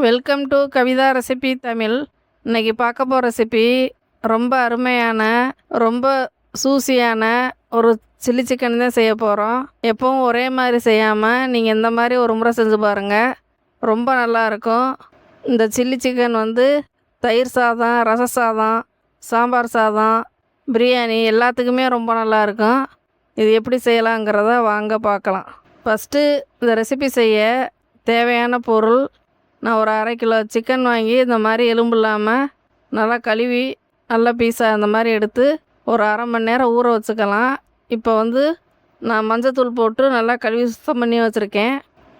Welcome to Kavitha recipe Tamil. இன்றைக்கி பார்க்க போகிற ரெசிபி ரொம்ப அருமையான, ரொம்ப சூசியான ஒரு சில்லி சிக்கன் தான் செய்ய போகிறோம். எப்பவும் ஒரே மாதிரி செய்யாமல் நீங்கள் இந்த மாதிரி ஒரு முறை செஞ்சு பாருங்கள், ரொம்ப நல்லாயிருக்கும். இந்த சில்லி சிக்கன் தயிர் சாதம், ரச சாதம், சாம்பார் சாதம், பிரியாணி எல்லாத்துக்குமே ரொம்ப நல்லாயிருக்கும். இது எப்படி செய்யலாங்கிறத வாங்க பார்க்கலாம். ஃபஸ்ட்டு இந்த ரெசிபி செய்ய தேவையான பொருள், நான் ஒரு 1/2 கிலோ சிக்கன் வாங்கி இந்த மாதிரி எலும்பு இல்லாமல் நல்லா கழுவி நல்லா பீஸாக இந்த மாதிரி எடுத்து ஒரு 1/2 மணி நேரம் ஊற வச்சுக்கலாம். இப்போ நான் மஞ்சத்தூள் போட்டு நல்லா கழுவி சுத்தம் பண்ணி வச்சுருக்கேன்.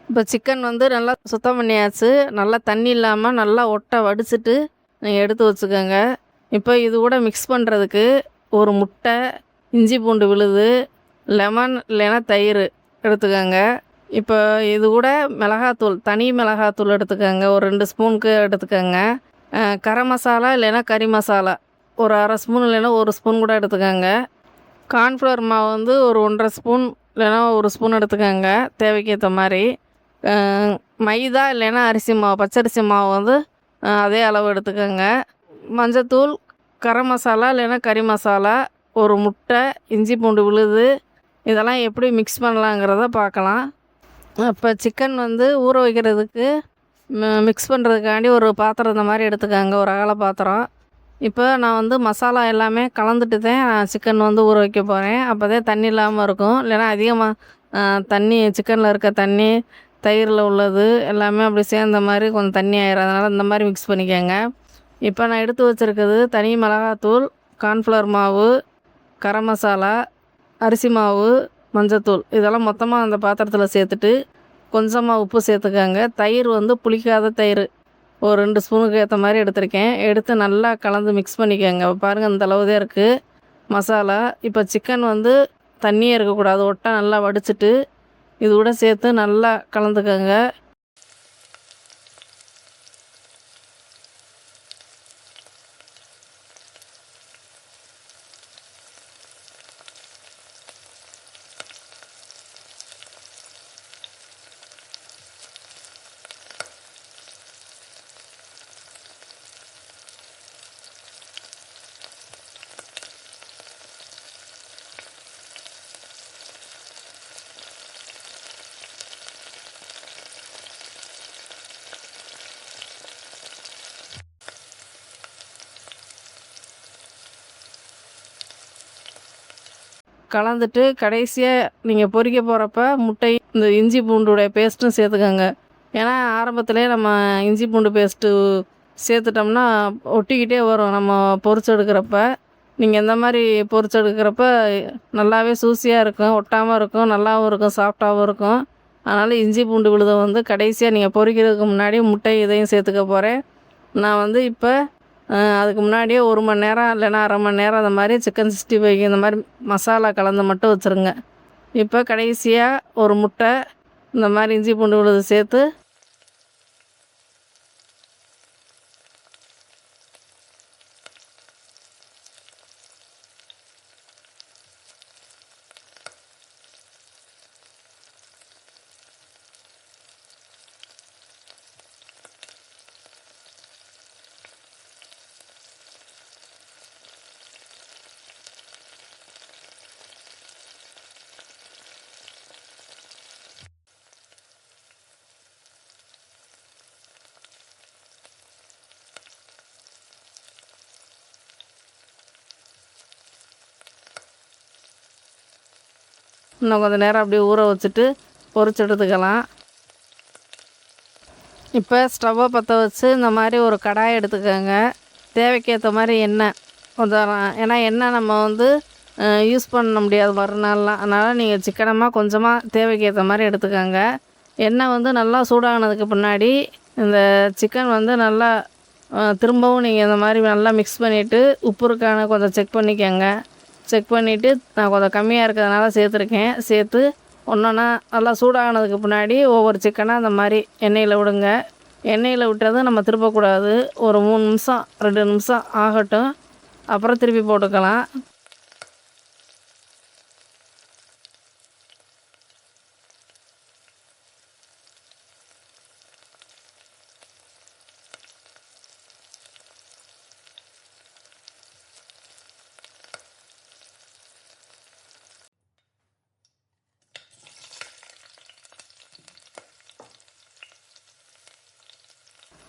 இப்போ சிக்கன் நல்லா சுத்தம் பண்ணியாச்சு. நல்லா தண்ணி இல்லாமல் நல்லா ஒட்டை வடிச்சிட்டு நீங்கள் எடுத்து வச்சுக்கோங்க. இப்போ இது கூட மிக்ஸ் பண்ணுறதுக்கு ஒரு முட்டை, இஞ்சி பூண்டு விழுது, லெமன் இல்லைன்னா தயிர் எடுத்துக்கோங்க. இப்போ இது கூட மிளகாத்தூள், தனி மிளகாத்தூள் எடுத்துக்கோங்க, ஒரு 2 ஸ்பூனுக்கு எடுத்துக்கோங்க. கரம் மசாலா இல்லைன்னா கறி மசாலா ஒரு 1/2 ஸ்பூன் இல்லைன்னா 1 ஸ்பூன் கூட எடுத்துக்கோங்க. கார்ன்ஃப்ளவர் மாவு ஒரு 1/2 ஸ்பூன் இல்லைன்னா 1 ஸ்பூன் எடுத்துக்கோங்க, தேவைக்கு ஏற்ற மாதிரி. மைதா இல்லைன்னா அரிசி மாவு, பச்சரிசி மாவு அதே அளவு எடுத்துக்கோங்க. மஞ்சத்தூள், கரம் மசாலா இல்லைன்னா கறி மசாலா, ஒரு முட்டை, இஞ்சி பூண்டு விழுது, இதெல்லாம் எப்படி மிக்ஸ் பண்ணலாங்கிறத பார்க்கலாம். இப்போ சிக்கன் ஊற வைக்கிறதுக்கு மிக்ஸ் பண்ணுறதுக்காண்டி ஒரு பாத்திரம் இந்த மாதிரி எடுத்துக்கோங்க, ஒரு அகல பாத்திரம். இப்போ நான் மசாலா எல்லாமே கலந்துட்டு தான் சிக்கன் ஊற வைக்க போகிறேன். அப்போ தான் தண்ணி இல்லாமல் இருக்கும். இல்லைன்னா அதிகமாக தண்ணி, சிக்கனில் இருக்க தண்ணி, தயிரில் உள்ளது எல்லாமே அப்படி சேர்ந்த மாதிரி கொஞ்சம் தண்ணி ஆயிடும். அதனால் இந்த மாதிரி மிக்ஸ் பண்ணிக்கோங்க. இப்போ நான் எடுத்து வச்சுருக்குது தனி மிளகாத்தூள், கார்ன்ஃப்ளவர் மாவு, கரம் மசாலா, அரிசி மாவு, மஞ்சத்தூள், இதெல்லாம் மொத்தமாக அந்த பாத்திரத்தில் சேர்த்துட்டு கொஞ்சமாக உப்பு சேர்த்துக்கோங்க. தயிர் புளிக்காத தயிர் ஒரு 2 ஸ்பூனுக்கு ஏற்ற மாதிரி எடுத்திருக்கேன். எடுத்து நல்லா கலந்து மிக்ஸ் பண்ணிக்கோங்க. பாருங்கள், இந்த அளவு தான் இருக்குது மசாலா. இப்போ சிக்கன் தண்ணியே இருக்கக்கூடாது, ஒட்டை நல்லா வடிச்சிட்டு இது கூட சேர்த்து நல்லா கலந்துக்கோங்க. கலந்துட்டு கடைசியாக நீங்கள் பொரிக்க போகிறப்ப முட்டை, இந்த இஞ்சி பூண்டுடைய பேஸ்ட்டும் சேர்த்துக்கோங்க. ஏன்னா ஆரம்பத்திலே நம்ம இஞ்சி பூண்டு பேஸ்ட்டு சேர்த்துட்டோம்னா ஒட்டிக்கிட்டே வரும். நம்ம பொரிச்செடுக்கிறப்ப நீங்கள் இந்த மாதிரி பொரிச்செடுக்கிறப்ப நல்லாவே சூசியாக இருக்கும், ஒட்டாமல் இருக்கும், நல்லாவும் இருக்கும், சாஃப்டாகவும் இருக்கும். அதனால் இஞ்சி பூண்டு விழுதை கடைசியாக நீங்கள் பொரிக்கிறதுக்கு முன்னாடி முட்டை இதையும் சேர்த்துக்க போகிறேன். நான் இப்போ அதுக்கு முன்னாடியே 1 மணி நேரம் இல்லைன்னா 1/2 மணி நேரம் அந்த மாதிரி சிக்கன் 65 இந்த மாதிரி மசாலா கலந்து மட்டும் வச்சுருங்க. இப்போ கடைசியாக ஒரு முட்டை, இந்த மாதிரி இஞ்சி பூண்டு விழுது சேர்த்து இன்னும் கொஞ்சம் நேரம் அப்படியே ஊற வச்சுட்டு பொரிச்சு எடுத்துக்கலாம். இப்போ ஸ்டவ்வை பற்ற வச்சு இந்த மாதிரி ஒரு கடாயை எடுத்துக்கோங்க. தேவைக்கு ஏற்ற மாதிரி எண்ணெய் கொஞ்சம், ஏன்னா எண்ணெய் நம்ம யூஸ் பண்ண முடியாது மறுநாள்லாம். அதனால் நீங்கள் சிக்கனமாக கொஞ்சமாக தேவைக்கு ஏற்ற மாதிரி எடுத்துக்கோங்க. எண்ணெய் நல்லா சூடானதுக்கு பின்னாடி இந்த சிக்கன் நல்லா திரும்பவும் நீங்கள் இந்த மாதிரி நல்லா மிக்ஸ் பண்ணிவிட்டு உப்பு இருக்கான்னு கொஞ்சம் செக் பண்ணிக்கோங்க. செக் பண்ணிவிட்டு நான் கொஞ்சம் கம்மியாக இருக்கிறதுனால சேர்த்துருக்கேன். சேர்த்து ஒன்றா நல்லா சூடானதுக்கு பின்னாடி ஒவ்வொரு சிக்கனாக அந்த மாதிரி எண்ணெயில் விடுங்க. எண்ணெயில் விட்டதும் நம்ம திருப்பக்கூடாது. ஒரு 3 நிமிஷம் 2 நிமிஷம் ஆகட்டும், அப்புறம் திருப்பி போட்டுக்கலாம்.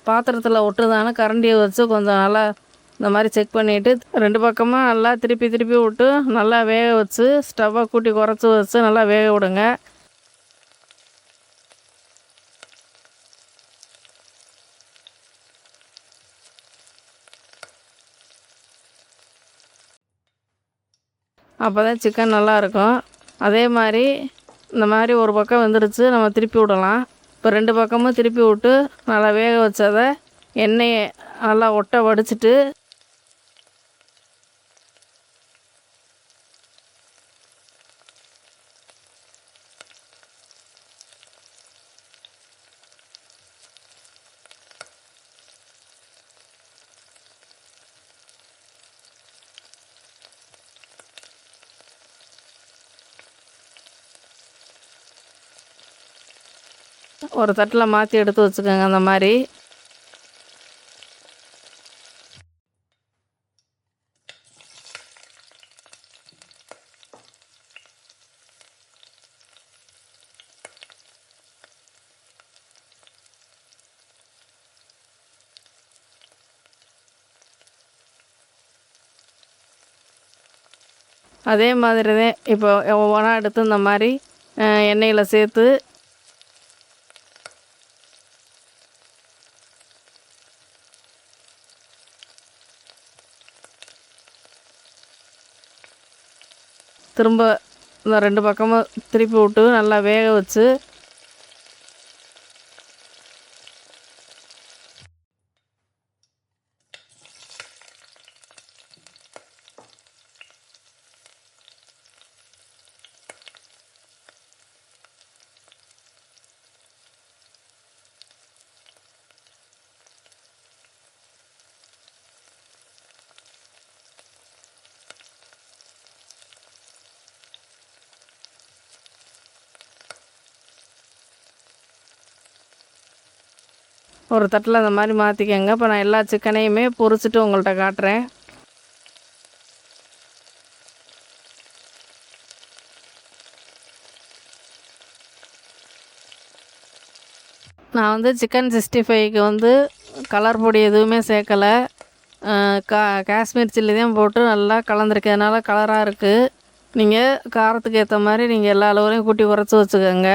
பாத்திரத்தில் ஒட்டுதான்னு கரண்டியை வச்சு கொஞ்சம் நல்லா இந்த மாதிரி செக் பண்ணிவிட்டு 2 பக்கமும் நல்லா திருப்பி திருப்பி விட்டு நல்லா வேக வச்சு ஸ்டவ்வை கூட்டி குறைச்சி வச்சு நல்லா வேக விடுங்க. அப்போ தான் சிக்கன் நல்லாயிருக்கும். அதே மாதிரி இந்த மாதிரி ஒரு பக்கம் வெந்துருச்சு, நம்ம திருப்பி விடலாம். இப்போ 2 பக்கமும் திருப்பி விட்டு நல்லா வேக வச்சதை எண்ணெயை நல்லா ஒட்ட வடிச்சிட்டு ஒரு தட்டில் மாற்றி எடுத்து வச்சுக்கோங்க. அந்த மாதிரி அதே மாதிரி தான் இப்போ ஒவ்வொன்றா எடுத்து இந்த மாதிரி எண்ணெயில் சேர்த்து திரும்ப இந்த 2 பக்கமும் திருப்பி விட்டு நல்லா வேக வச்சு ஒரு தட்டில் அந்த மாதிரி மாற்றிக்கங்க. இப்போ நான் எல்லா சிக்கனையுமே பொரிச்சிட்டு உங்கள்கிட்ட காட்டுறேன். நான் வந்து சிக்கன் 65க்கு வந்து கலர் பொடி எதுவுமே சேர்க்கலை. காஷ்மீர் சில்லி தான் போட்டு நல்லா கலந்துருக்கிறதுனால கலராக இருக்குது. நீங்கள் காரத்துக்கு ஏற்ற மாதிரி நீங்கள் எல்லா அளவுலையும் கூட்டி குறைச்சி வச்சுக்கோங்க.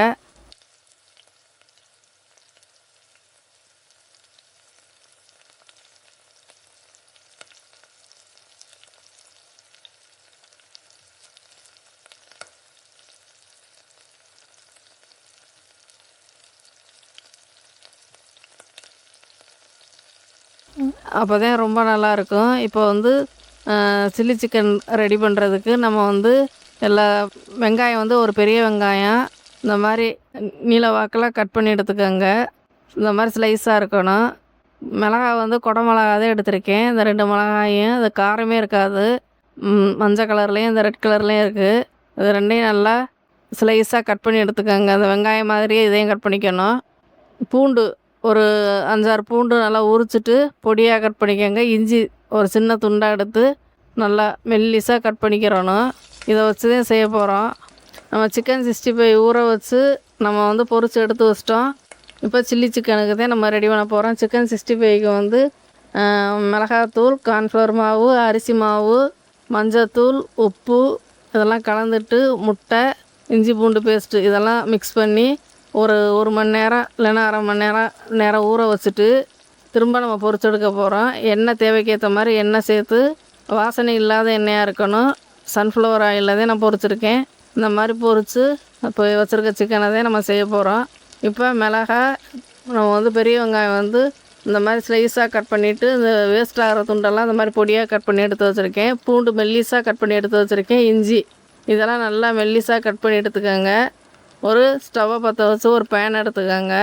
அப்போ தான் ரொம்ப நல்லாயிருக்கும். இப்போ வந்து சில்லி சிக்கன் ரெடி பண்ணுறதுக்கு நம்ம வந்து எல்லா வெங்காயம் வந்து ஒரு பெரிய வெங்காயம் இந்த மாதிரி நீல வாக்கில் கட் பண்ணி எடுத்துக்கோங்க. இந்த மாதிரி ஸ்லைஸாக இருக்கணும். மிளகாய் வந்து குடை மிளகா தான் எடுத்திருக்கேன். இந்த 2 மிளகாயும் அது காரமே இருக்காது. மஞ்சள் கலர்லேயும் இந்த ரெட் கலர்லேயும் இருக்குது. இது 2யும் நல்லா ஸ்லைஸாக கட் பண்ணி எடுத்துக்கோங்க. அந்த வெங்காயம் மாதிரியே இதையும் கட் பண்ணிக்கணும். பூண்டு ஒரு 5-6 பூண்டு நல்லா உரிச்சிட்டு பொடியாக கட் பண்ணிக்கோங்க. இஞ்சி ஒரு சின்ன துண்டாக எடுத்து நல்லா மெல்லிஸாக கட் பண்ணிக்கிறணும். இதை வச்சு தான் செய்ய போகிறோம். நம்ம சிக்கன் 65 ஊற வச்சு நம்ம வந்து பொரிச்சு எடுத்து வச்சிட்டோம். இப்போ சில்லி சிக்கனுக்கு தான் நம்ம ரெடி பண்ண போகிறோம். சிக்கன் 65க்கு வந்து மிளகாத்தூள், கார்ன்ஃப்ளவர் மாவு, அரிசி மாவு, மஞ்சத்தூள், உப்பு இதெல்லாம் கலந்துட்டு முட்டை, இஞ்சி பூண்டு பேஸ்ட்டு இதெல்லாம் மிக்ஸ் பண்ணி ஒரு மணி நேரம் இல்லைன்னா அரை மணி நேரம் ஊற வச்சுட்டு திரும்ப நம்ம பொரிச்செடுக்க போகிறோம். எண்ணெய் தேவைக்கேற்ற மாதிரி எண்ணெய் சேர்த்து வாசனை இல்லாத எண்ணெயாக இருக்கணும். சன்ஃப்ளவர் ஆயிலில் தான் நான் பொரிச்சிருக்கேன். இந்த மாதிரி பொரித்து இப்போ வச்சுருக்க சிக்கனை தான் நம்ம செய்ய போகிறோம். இப்போ மிளகாய் நம்ம வந்து பெரிய வெங்காயம் வந்து இந்த மாதிரி ஸ்லைஸாக கட் பண்ணிவிட்டு இந்த வேஸ்ட் ஆகிற துண்டெல்லாம் இந்த மாதிரி பொடியாக கட் பண்ணி எடுத்து வச்சுருக்கேன். பூண்டு மெல்லிஸாக கட் பண்ணி எடுத்து வச்சுருக்கேன். இஞ்சி இதெல்லாம் நல்லா மெல்லிஸாக கட் பண்ணி எடுத்துக்கோங்க. ஒரு ஸ்டவ்வை பற்ற வச்சு ஒரு பேன் எடுத்துக்கோங்க.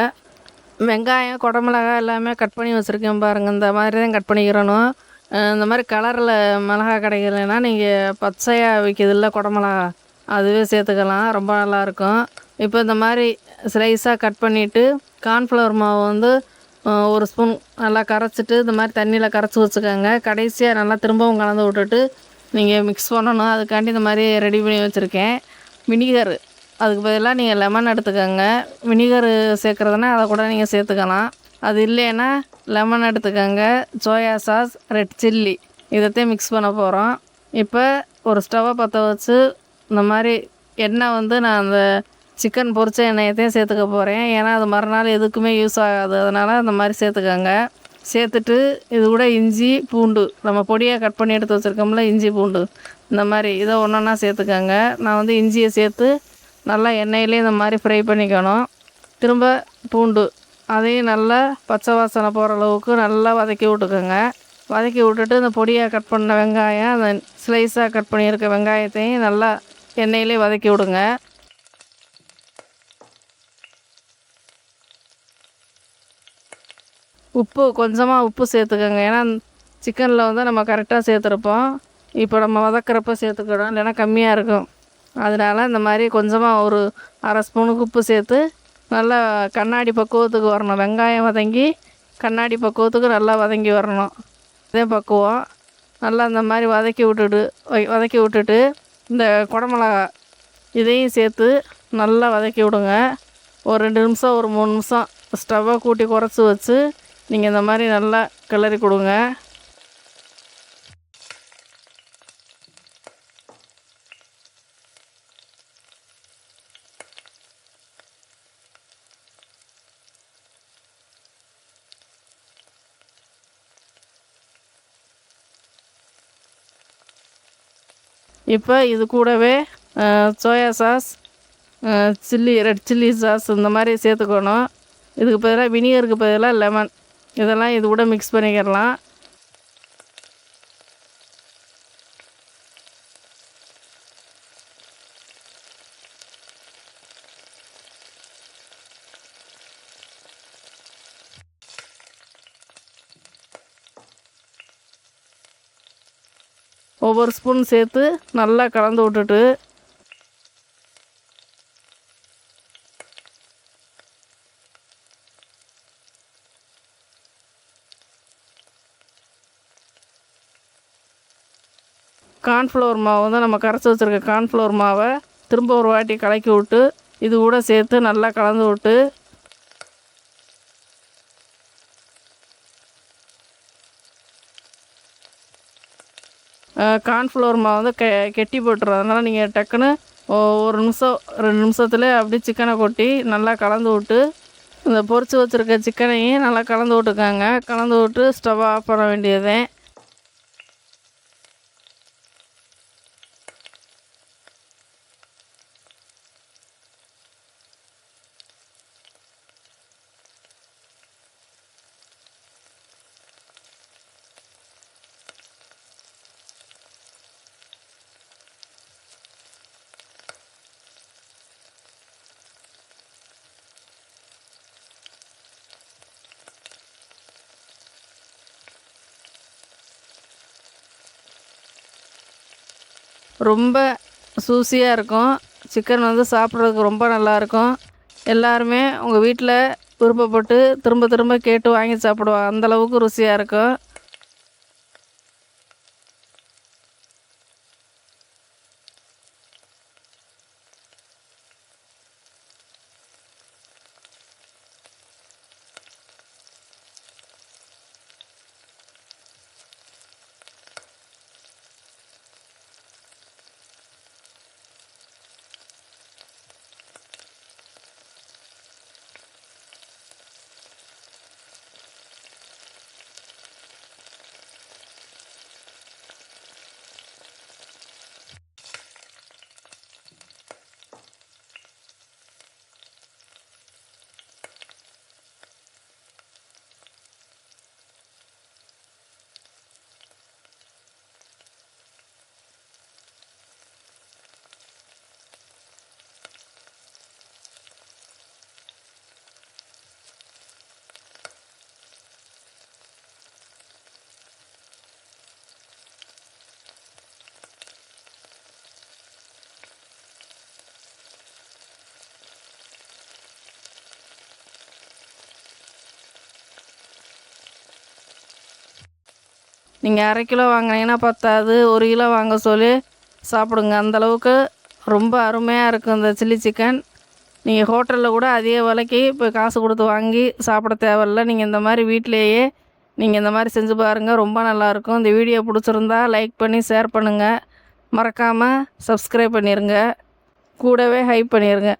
வெங்காயம், குடமிளகாய் எல்லாமே கட் பண்ணி வச்சுருக்கேன் பாருங்கள். இந்த மாதிரி தான் கட் பண்ணிக்கிறணும். இந்த மாதிரி கலரில் மிளகா கிடைக்கலன்னா நீங்கள் பச்சையாக விற்கிதில்ல குடமிளகா, அதுவே சேர்த்துக்கலாம். ரொம்ப நல்லாயிருக்கும். இப்போ இந்த மாதிரி ஸ்லைஸாக கட் பண்ணிவிட்டு கார்ன்ஃப்ளவர் மாவு வந்து ஒரு ஸ்பூன் நல்லா கரைச்சிட்டு இந்த மாதிரி தண்ணியில் கரைச்சி வச்சுக்கோங்க. கடைசியாக நல்லா திரும்பவும் கலந்து விட்டுட்டு நீங்கள் மிக்ஸ் பண்ணணும். அதுக்காண்டி இந்த மாதிரி ரெடி பண்ணி வச்சுருக்கேன். வினிகர் அதுக்கு பதிலாக நீங்கள் லெமன் எடுத்துக்கோங்க. வினிகர் சேர்க்குறதுனா அதை கூட நீங்கள் சேர்த்துக்கலாம். அது இல்லைன்னா லெமன் எடுத்துக்கோங்க, சோயா சாஸ், ரெட் சில்லி இதத்தையும் மிக்ஸ் பண்ண போகிறோம். இப்போ ஒரு ஸ்டவ்வை பற்ற வச்சு இந்த மாதிரி எண்ணெய் வந்து நான் அந்த சிக்கன் பொரிச்ச எண்ணெயத்தையும் சேர்த்துக்க போகிறேன். ஏன்னா அது மறுநாள் எதுக்குமே யூஸ் ஆகாது, அதனால் அந்த மாதிரி சேர்த்துக்கோங்க. சேர்த்துட்டு இது கூட இஞ்சி பூண்டு நம்ம பொடியாக கட் பண்ணி எடுத்து வச்சுருக்கோம்ல, இஞ்சி பூண்டு இந்த மாதிரி இதை ஒன்றா சேர்த்துக்கோங்க. நான் வந்து இஞ்சியை சேர்த்து நல்லா எண்ணெயிலே இந்த மாதிரி ஃப்ரை பண்ணிக்கணும். திரும்ப பூண்டு அதையும் நல்லா பச்சை வாசனை போகிற அளவுக்கு நல்லா வதக்கி விட்டுக்கோங்க. வதக்கி விட்டுட்டு இந்த பொடியாக கட் பண்ண வெங்காயம், அந்த ஸ்லைஸாக கட் பண்ணியிருக்க வெங்காயத்தையும் நல்லா எண்ணெயிலே வதக்கி விடுங்க. உப்பு கொஞ்சமாக உப்பு சேர்த்துக்கோங்க. ஏன்னா சிக்கனில் வந்து நம்ம கரெக்டாக சேர்த்துருப்போம். இப்போ நம்ம வதக்கிறப்ப சேர்த்துக்கணும், இல்லைன்னா கம்மியாக இருக்கும். அதனால் இந்த மாதிரி கொஞ்சமாக ஒரு அரை ஸ்பூனுக்கு உப்பு சேர்த்து நல்லா கண்ணாடி பக்குவத்துக்கு வரணும். வெங்காயம் வதங்கி கண்ணாடி பக்குவத்துக்கு நல்லா வதங்கி வரணும். இதே பக்குவம் நல்லா இந்த மாதிரி வதக்கி விட்டுட்டு இந்த குடமிளகா இதையும் சேர்த்து நல்லா வதக்கி விடுங்க. ஒரு 2 நிமிஷம் ஒரு 3 நிமிஷம் ஸ்டவ்வை கூட்டி குறைச்சி வச்சு நீங்கள் இந்த மாதிரி நல்லா கிளறி கொடுங்க. இப்போ இது கூடவே soya sauce, red chilli sauce இந்த மாதிரி சேர்த்துக்கணும். இதுக்கு பதிலாக வினிகருக்கு பதிலாக லெமன் இதெல்லாம் இது கூட மிக்ஸ் பண்ணிக்கிடலாம். ஒவ்வொரு ஸ்பூன் சேர்த்து நல்லா கலந்து விட்டுட்டு கார்ன்ஃப்ளவர் மாவு வந்து நம்ம கரைச்சி வச்சுருக்க கார்ன்ஃப்ளவர் மாவை திரும்ப ஒரு வாட்டி கலக்கி விட்டு இது கூட சேர்த்து நல்லா கலந்து விட்டு கார்ன்ஃப்ளவர் மாவு வந்து கெட்டி போட்டுரும். அதனால் நீங்கள் டக்குன்னு ஒரு நிமிஷம் 2 நிமிஷத்துல அப்படியே சிக்கனை கொட்டி நல்லா கலந்து விட்டு இந்த பொரிச்சு வச்சுருக்க சிக்கனையும் நல்லா கலந்து விட்டுக்காங்க. கலந்து விட்டு ஸ்டவ் ஆஃப் பண்ண வேண்டியதே. ரொம்ப சூஸியாக இருக்கும். சிக்கன் வந்து சாப்பிட்றதுக்கு ரொம்ப நல்லாயிருக்கும். எல்லாருமே உங்கள் வீட்டில் விருப்பப்பட்டு திரும்ப திரும்ப கேட்டு வாங்கி சாப்பிடுவாங்க. அந்தளவுக்கு ருசியாக இருக்கும். நீங்கள் 1/2 கிலோ வாங்கினீங்கன்னா பத்தாது, 1 கிலோ வாங்க சொல்லி சாப்பிடுங்க. அந்தளவுக்கு ரொம்ப அருமையாக இருக்கும் இந்த சில்லி சிக்கன். நீங்கள் ஹோட்டலில் கூட அதிக விலைக்கு இப்போ காசு கொடுத்து வாங்கி சாப்பிட தேவையில்ல. நீங்கள் இந்த மாதிரி வீட்டிலையே நீங்கள் இந்த மாதிரி செஞ்சு பாருங்கள், ரொம்ப நல்லாயிருக்கும். இந்த வீடியோ பிடிச்சிருந்தா லைக் பண்ணி ஷேர் பண்ணுங்கள், மறக்காமல் சப்ஸ்கிரைப் பண்ணிடுங்க, கூடவே ஹைப் பண்ணிடுங்க.